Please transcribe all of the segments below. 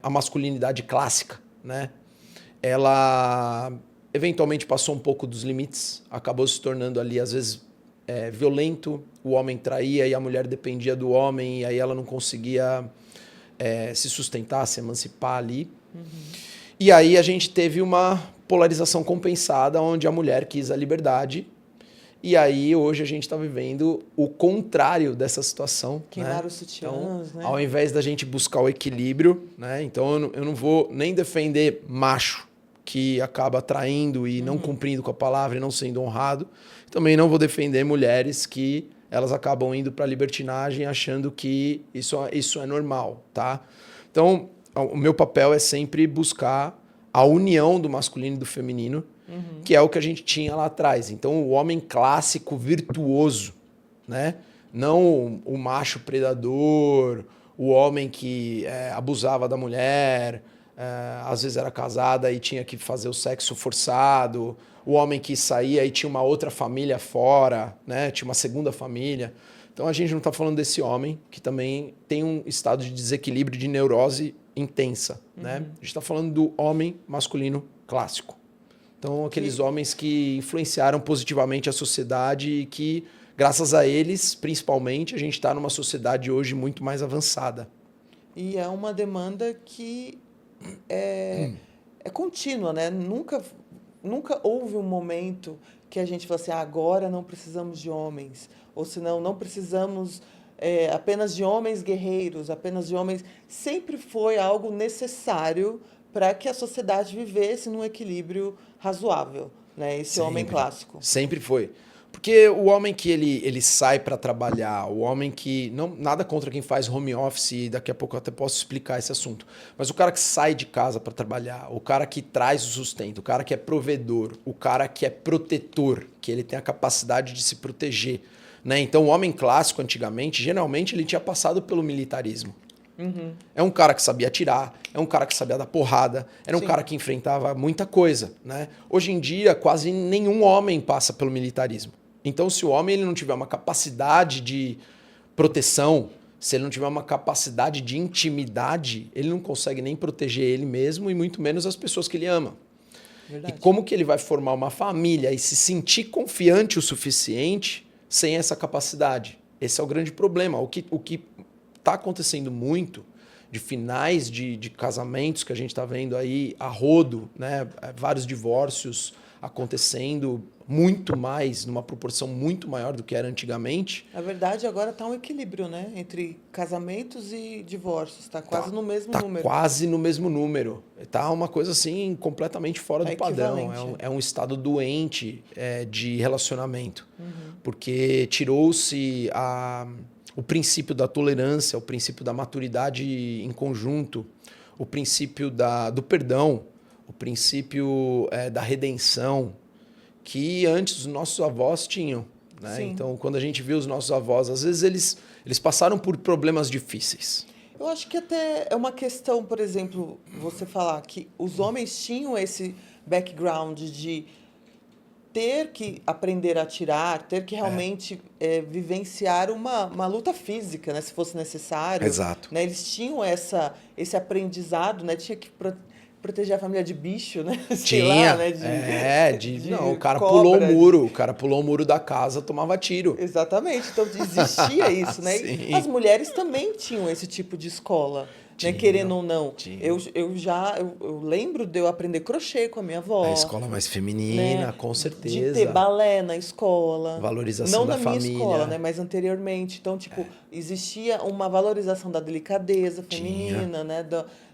a masculinidade clássica, né? Ela eventualmente passou um pouco dos limites, acabou se tornando ali, às vezes, violento, o homem traía e a mulher dependia do homem, e aí ela não conseguia se sustentar, se emancipar ali. Uhum. E aí a gente teve uma polarização compensada, onde a mulher quis a liberdade, e aí hoje a gente está vivendo o contrário dessa situação. Queimar os sutiãs, né? Ao invés da gente buscar o equilíbrio, né? Então eu não vou nem defender macho que acaba traindo e não cumprindo com a palavra e não sendo honrado. Também não vou defender mulheres que elas acabam indo para a libertinagem achando que isso é normal, tá? Então, o meu papel é sempre buscar a união do masculino e do feminino, que é o que a gente tinha lá atrás. Então, o homem clássico, virtuoso, né? Não o macho predador, o homem que abusava da mulher, às vezes era casada e tinha que fazer o sexo forçado, o homem que saía e tinha uma outra família fora, né? Tinha uma segunda família. Então a gente não está falando desse homem que também tem um estado de desequilíbrio, de neurose intensa. Né? A gente está falando do homem masculino clássico. Então aqueles homens que influenciaram positivamente a sociedade e que, graças a eles, principalmente, a gente está numa sociedade hoje muito mais avançada. E é uma demanda que é contínua, né? Nunca houve um momento que a gente fala assim, agora não precisamos de homens, ou senão não precisamos apenas de homens guerreiros, apenas de homens... Sempre foi algo necessário para que a sociedade vivesse num equilíbrio razoável, né? Esse homem clássico. Sempre foi. Porque o homem que ele sai para trabalhar, o homem que... nada contra quem faz home office, daqui a pouco eu até posso explicar esse assunto. Mas o cara que sai de casa para trabalhar, o cara que traz o sustento, o cara que é provedor, o cara que é protetor, que ele tem a capacidade de se proteger. Né? Então o homem clássico, antigamente, geralmente ele tinha passado pelo militarismo. É um cara que sabia atirar, é um cara que sabia dar porrada, era um cara que enfrentava muita coisa. Né? Hoje em dia, quase nenhum homem passa pelo militarismo. Então, se o homem ele não tiver uma capacidade de proteção, se ele não tiver uma capacidade de intimidade, ele não consegue nem proteger ele mesmo e muito menos as pessoas que ele ama. Verdade. E como que ele vai formar uma família e se sentir confiante o suficiente sem essa capacidade? Esse é o grande problema. O que está acontecendo muito de finais de casamentos que a gente está vendo aí a rodo, né? Vários divórcios acontecendo muito mais, numa proporção muito maior do que era antigamente. Na verdade, agora está um equilíbrio, né? Entre casamentos e divórcios. Está quase no mesmo número. Está quase no mesmo número. Está uma coisa assim completamente fora do padrão. É um estado doente de relacionamento. Porque tirou-se o princípio da tolerância, o princípio da maturidade em conjunto, o princípio do perdão, o princípio da redenção, que antes os nossos avós tinham. Né? Então, quando a gente vê os nossos avós, às vezes eles passaram por problemas difíceis. Eu acho que até é uma questão, por exemplo, você falar que os homens tinham esse background de ter que aprender a atirar, ter que realmente vivenciar uma luta física, né, se fosse necessário. Exato. Né? Eles tinham esse aprendizado, né? Tinha que proteger a família de bicho, né? Tinha. Lá, né? O cara pulou o muro, o cara pulou o muro da casa, tomava tiro. Exatamente. Então existia isso, né? Sim. As mulheres também tinham esse tipo de escola. Né, querendo ou não. Eu lembro de eu aprender crochê com a minha avó. A escola mais feminina, né? Com certeza. De ter balé na escola. Valorização da família. Não na minha escola, né? Mas anteriormente. Então, existia uma valorização da delicadeza feminina, né?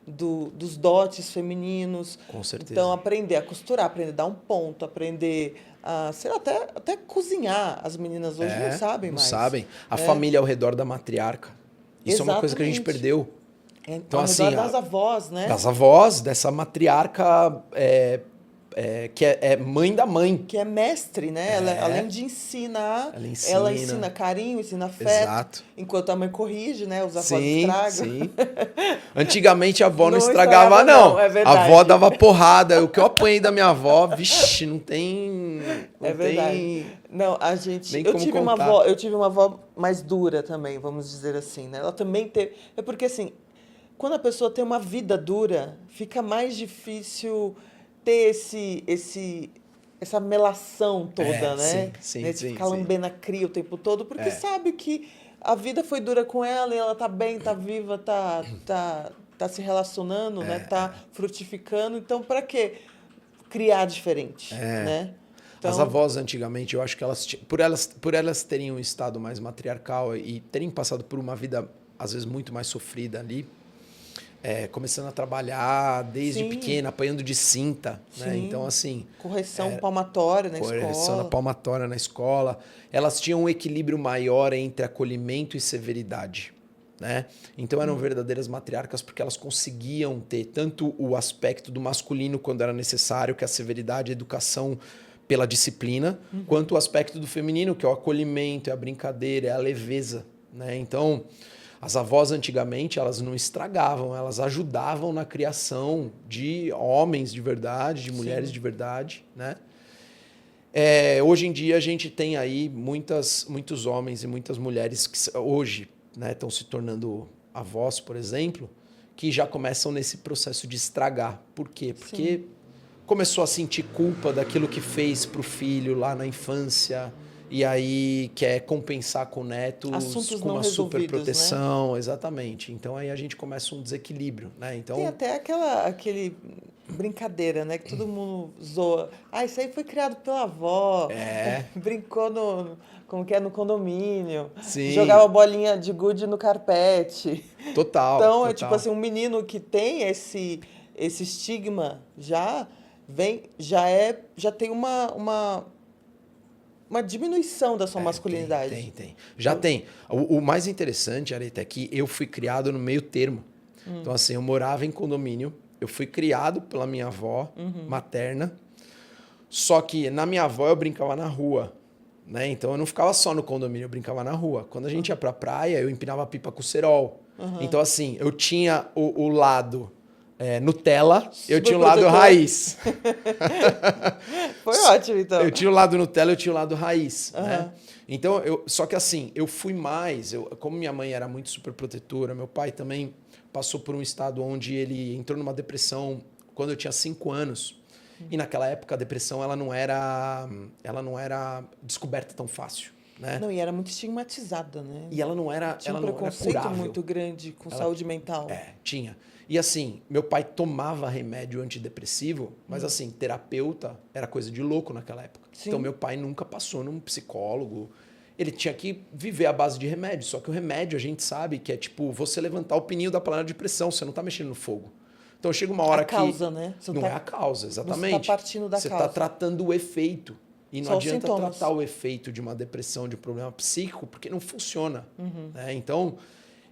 Dos dotes femininos. Com certeza. Então, aprender a costurar, aprender a dar um ponto, aprender a, sei lá, até cozinhar. As meninas hoje não sabem mais. Não sabem. A família ao redor da matriarca. Isso é uma coisa que a gente perdeu. Então, assim, das avós, né? Das avós, dessa matriarca que é mãe da mãe. Que é mestre, né? Ela, além de ensinar, ela ensina carinho, ensina afeto. Exato. Enquanto a mãe corrige, né? Os avós estragam. Sim. Antigamente a avó não estragava, não. É verdade. A avó dava porrada. O que eu apanhei da minha avó, vixe, não tem... É verdade. Não, a gente... Eu tive uma avó mais dura também, vamos dizer assim, né? Ela também teve... É porque, assim... quando a pessoa tem uma vida dura, fica mais difícil ter essa melação toda, né? Sim, Né, de sim, ficar sim. lambendo a cria o tempo todo, porque É, sabe que a vida foi dura com ela e ela tá bem, tá viva, tá se relacionando, né? Tá frutificando. Então, para que criar diferente, né? as Então, avós antigamente, eu acho que por elas terem um estado mais matriarcal e terem passado por uma vida às vezes muito mais sofrida ali, começando a trabalhar desde sim, pequena, apanhando de cinta, né? Então sim. assim, Correção palmatória na correção na escola. palmatória na escola, elas tinham um equilíbrio maior entre acolhimento e severidade. Né? Então eram verdadeiras matriarcas porque elas conseguiam ter tanto o aspecto do masculino quando era necessário, que é a severidade, a educação pela disciplina, quanto o aspecto do feminino, que é o acolhimento, é a brincadeira, é a leveza. Né? Então, as avós antigamente elas não estragavam, elas ajudavam na criação de homens de verdade, de mulheres Sim. de verdade. Né? Hoje em dia a gente tem aí muitos homens e muitas mulheres que hoje estão se tornando avós, por exemplo, que já começam nesse processo de estragar. Por quê? Sim. Porque começou a sentir culpa daquilo que fez para o filho lá na infância e aí quer compensar com netos Assuntos com não uma resolvidos, né? superproteção, exatamente. Então aí a gente começa um desequilíbrio, né? Tem Então, até aquele brincadeira, né? Que todo mundo zoa. Ah, isso aí foi criado pela avó. Brincou como que é, no condomínio. sim, Jogava bolinha de gude no carpete. total, Então, é tipo total. assim, um menino que tem esse estigma já tem uma diminuição da sua masculinidade. Tem. Já tem. O mais interessante, Areta, é que eu fui criado no meio termo. Então, assim, eu morava em condomínio, eu fui criado pela minha avó materna, só que na minha avó eu brincava na rua. Né? Então eu não ficava só no condomínio, eu brincava na rua. Quando a gente ia pra praia, eu empinava pipa com cerol. Então, assim, eu tinha o lado Nutella, eu Super tinha o lado protetor. raiz. Foi ótimo, então. Eu tinha o lado Nutella, eu tinha o lado raiz, né? Aham. Então, só que assim, eu fui mais, como minha mãe era muito super protetora, meu pai também passou por um estado onde ele entrou numa depressão quando eu tinha 5 anos. E naquela época a depressão ela não era descoberta tão fácil, né? Não, e era muito estigmatizada, né? E ela não era, Tinha um ela não era preconceito curável. muito grande com Ela saúde mental. tinha. E assim, meu pai tomava remédio antidepressivo, mas assim, terapeuta era coisa de louco naquela época. Sim. Então meu pai nunca passou num psicólogo. Ele tinha que viver à base de remédio. Só que o remédio a gente sabe que é tipo você levantar o pininho da panela de pressão, você não tá mexendo no fogo. Então chega uma hora A causa, que. né? Você Não tá, é a causa, você exatamente. está partindo da Você está causa. tratando o efeito. E não Só os adianta sintomas. tratar o efeito de uma depressão, de um problema psíquico, porque não funciona. Né? Então,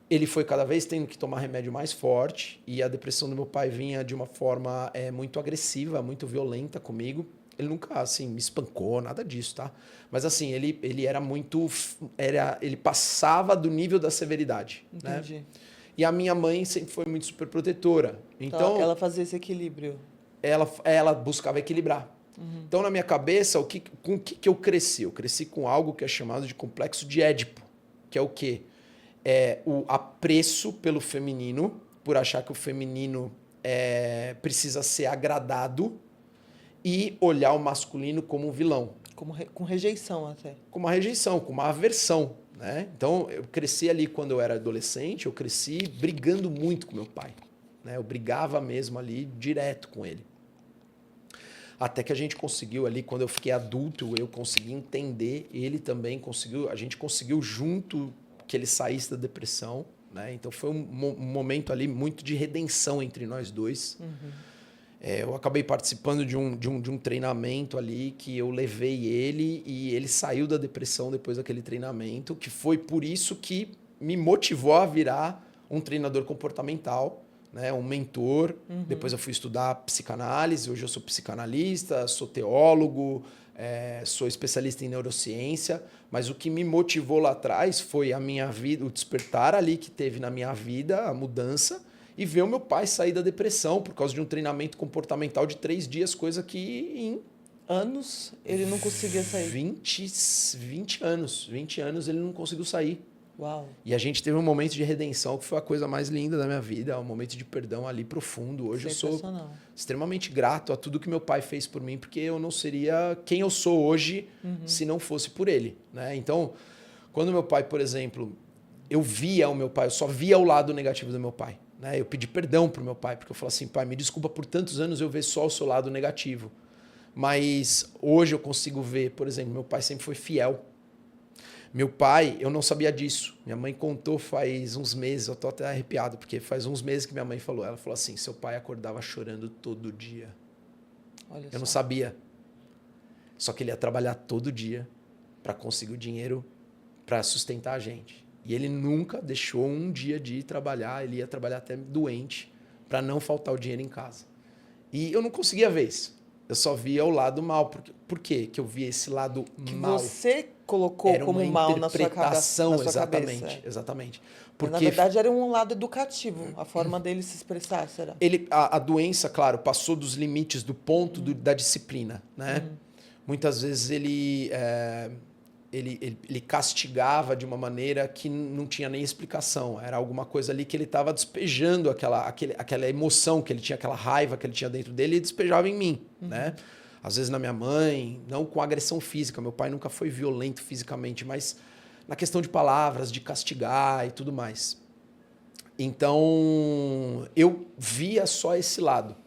ele foi cada vez tendo que tomar remédio mais forte e a depressão do meu pai vinha de uma forma muito agressiva, muito violenta comigo. Ele nunca, assim, me espancou, nada disso, tá? Mas, assim, ele era muito... ele passava do nível da severidade, né? Entendi. E a minha mãe sempre foi muito super protetora. Então, Então, ela fazia esse equilíbrio. ela buscava equilibrar. Então, na minha cabeça, com o que eu cresci? Eu cresci com algo que é chamado de complexo de Édipo, que é o quê? É o apreço pelo feminino, por achar que o feminino precisa ser agradado e olhar o masculino como um vilão, Com rejeição até. como uma rejeição, como uma aversão. Né? Então, eu cresci ali quando eu era adolescente, eu cresci brigando muito com meu pai. Né? Eu brigava mesmo ali direto com ele. Até que a gente conseguiu ali, quando eu fiquei adulto, eu consegui entender, ele também conseguiu, a gente conseguiu junto que ele saísse da depressão, né? Então foi um momento ali muito de redenção entre nós dois. Eu acabei participando de um treinamento ali que eu levei ele e ele saiu da depressão depois daquele treinamento, que foi por isso que me motivou a virar um treinador comportamental, né, um mentor. Depois eu fui estudar psicanálise, hoje eu sou psicanalista, sou teólogo, sou especialista em neurociência, mas o que me motivou lá atrás foi a minha vida, o despertar ali que teve na minha vida, a mudança, e ver o meu pai sair da depressão por causa de um treinamento comportamental de 3 dias, coisa que em Anos ele não conseguia sair. 20 anos ele não conseguiu sair. Uau. E a gente teve um momento de redenção que foi a coisa mais linda da minha vida, um momento de perdão ali profundo. Hoje eu sou extremamente grato a tudo que meu pai fez por mim, porque eu não seria quem eu sou hoje se não fosse por ele, né? Então, quando meu pai, por exemplo, eu via o meu pai, eu só via o lado negativo do meu pai, né? Eu pedi perdão pro meu pai, porque eu falei assim, pai, me desculpa por tantos anos eu ver só o seu lado negativo. Mas hoje eu consigo ver, por exemplo, meu pai sempre foi fiel. Meu pai, eu não sabia disso. Minha mãe contou faz uns meses, eu tô até arrepiado, porque faz uns meses que minha mãe falou. Ela falou assim, seu pai acordava chorando todo dia. Olha eu não só. sabia. Só que ele ia trabalhar todo dia para conseguir o dinheiro para sustentar a gente. E ele nunca deixou um dia de ir trabalhar, ele ia trabalhar até doente para não faltar o dinheiro em casa. E eu não conseguia ver isso. Eu só via o lado mal. Por quê que eu via esse lado que mal? Você colocou era como uma mal na sua cabeça. Exatamente, exatamente. Porque, na verdade, era um lado educativo, a forma dele se expressar, será? A doença, claro, passou dos limites do ponto da disciplina, né? Muitas vezes ele castigava de uma maneira que não tinha nem explicação. Era alguma coisa ali que ele estava despejando aquela emoção que ele tinha, aquela raiva que ele tinha dentro dele e despejava em mim, né? Às vezes na minha mãe, não com agressão física. Meu pai nunca foi violento fisicamente, mas na questão de palavras, de castigar e tudo mais. Então, eu via só esse lado.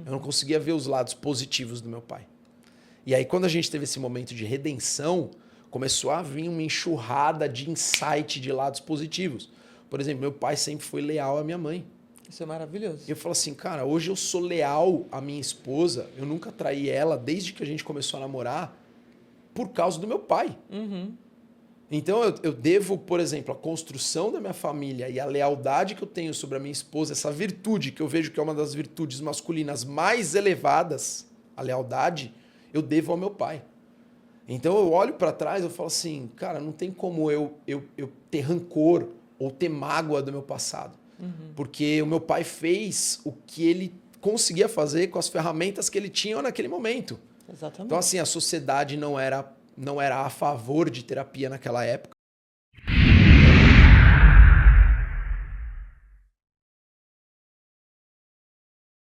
Eu não conseguia ver os lados positivos do meu pai. E aí, quando a gente teve esse momento de redenção, começou a vir uma enxurrada de insight de lados positivos. Por exemplo, meu pai sempre foi leal à minha mãe. Isso é maravilhoso. E eu falo assim, cara, hoje eu sou leal à minha esposa, eu nunca traí ela desde que a gente começou a namorar por causa do meu pai. Então eu devo, por exemplo, a construção da minha família e a lealdade que eu tenho sobre a minha esposa, essa virtude que eu vejo que é uma das virtudes masculinas mais elevadas, a lealdade, eu devo ao meu pai. Então eu olho para trás e falo assim, cara, não tem como eu ter rancor ou ter mágoa do meu passado. Porque o meu pai fez o que ele conseguia fazer com as ferramentas que ele tinha naquele momento. Exatamente. Então, assim, a sociedade não era a favor de terapia naquela época.